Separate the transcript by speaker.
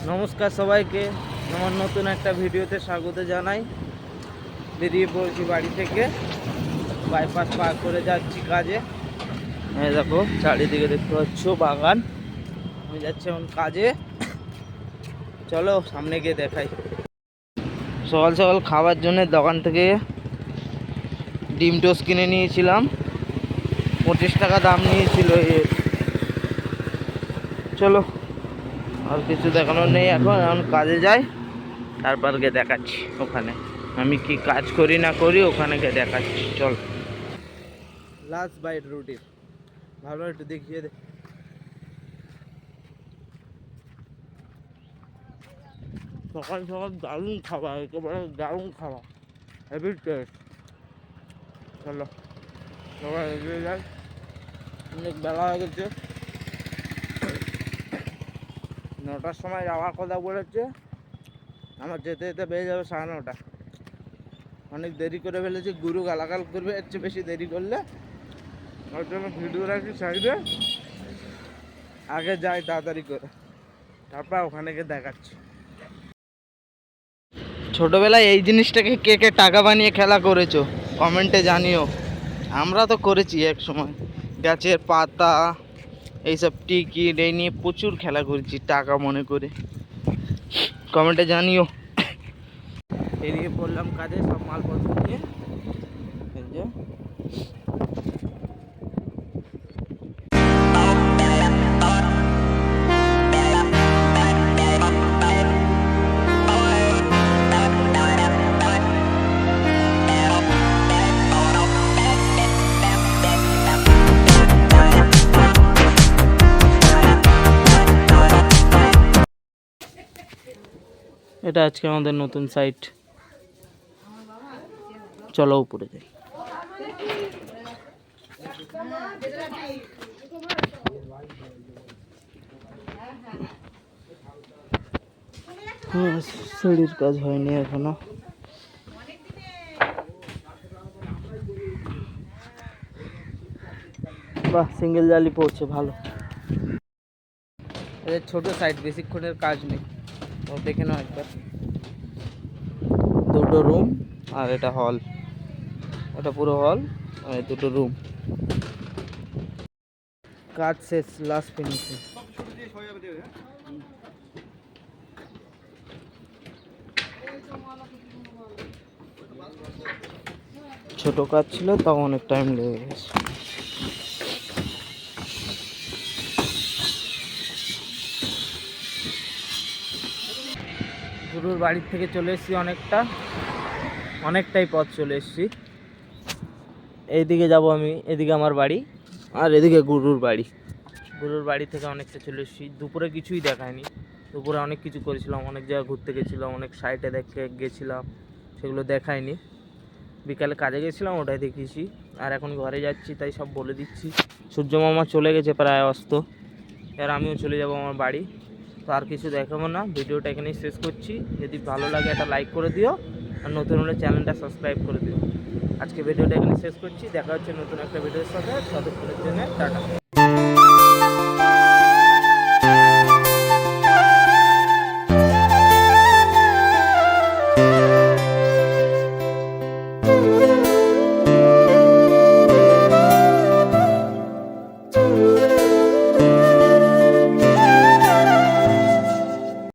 Speaker 1: নমস্কার সবাইকে, আমার নতুন একটা ভিডিওতে স্বাগত জানাই। বেরিয়ে পড়েছি বাড়ি থেকে, বাইপাস পার করে যাচ্ছি কাজে। দেখো চারিদিকে দেখতে পাচ্ছ বাগান, আমি যাচ্ছি এখন কাজে। চলো সামনে গিয়ে দেখাই। সকাল সকাল খাওয়ার জন্য দোকান থেকে ডিম টোস্ট কিনে নিয়েছিলাম, 25 টাকা দাম নিয়েছিল। চলো, আর কিছু দেখানোর নেই, এখন কাজে যাই, তারপর গিয়ে দেখাচ্ছি ওখানে আমি কি কাজ করি না করি, ওখানে গিয়ে দেখাচ্ছি। চল, লাস্ট বাইট রুটির ভালো একটু দেখিয়ে দে। সকাল সকাল দারুণ খাবার, একেবারে দারুণ খাবার, হেভি টেস্ট। চলো সবাই এগিয়ে যাই, অনেক বেলা হয়ে গেছে। 9টার সময় যাওয়ার কথা বলেছে, আমার যেতে যেতে বেজে যাবে 9:30। অনেক দেরি করে ফেলেছি, গুরু গালাগাল করবে এর চেয়ে বেশি দেরি করলে। ওর জন্য ভিডিও রাখি সাইডে, আগে যাই তাড়াতাড়ি করে, তারপর ওখানে গিয়ে দেখাচ্ছি। ছোটবেলায় এই জিনিসটাকে কে কে টাকা বানিয়ে খেলা করেছো কমেন্টে জানিও। আমরা তো করেছি এক সময়, গাছের পাতা এইসব টিকিট এই নিয়ে প্রচুর খেলা করেছি টাকা মনে করে, কমেন্টে জানিও। বেরিয়ে পড়লাম কাজে সব মালপত্র নিয়ে। এটা আজকে আমাদের নতুন সাইট। চলো উপরে যাই। সিঁড়ির কাজ হয়নি এখনো। বাহ, সিঙ্গেল জালি পড়ছে ভালো। এদের ছোট সাইট, বেশিক্ষণের কাজ নেই। ও দেখে নাও একবার, 2টো রুম আর এটা হল, এটা পুরো হল আর 2টো রুম। কাজ শেষ, লাস্ট ফিনিশিং। ছোট কাজ ছিল তাও অনেক টাইম লেগে গেছে। গুরুর বাড়ির থেকে চলে এসেছি, অনেকটাই পথ চলে এসেছি। এইদিকে যাব আমি, এদিকে আমার বাড়ি আর এদিকে গুরুর বাড়ি। গুরুর বাড়ি থেকে অনেকটা চলে এসেছি। দুপুরে কিছুই দেখায়নি, দুপুরে অনেক কিছু করেছিলাম, অনেক জায়গায় ঘুরতে গেছিলাম, অনেক সাইটে দেখতে গেছিলাম, সেগুলো দেখায়নি। বিকালে কাজে গেছিলাম, ওটাই দেখিয়েছি। আর এখন ঘরে যাচ্ছি, তাই সব বলে দিচ্ছি। সূর্য মামা চলে গেছে প্রায় অস্ত, এবার আমিও চলে যাব আমার বাড়ি। তো আর কিছু দেখাবো না, ভিডিওটা এখানেই শেষ করছি। যদি ভালো লাগে একটা লাইক করে দিও, আর নতুন হলে চ্যানেলটা সাবস্ক্রাইব করে দিও। আজকে ভিডিওটা এখানে শেষ করছি, দেখা হচ্ছে নতুন একটা ভিডিওর সাথে। ততক্ষণের জন্য টাটা।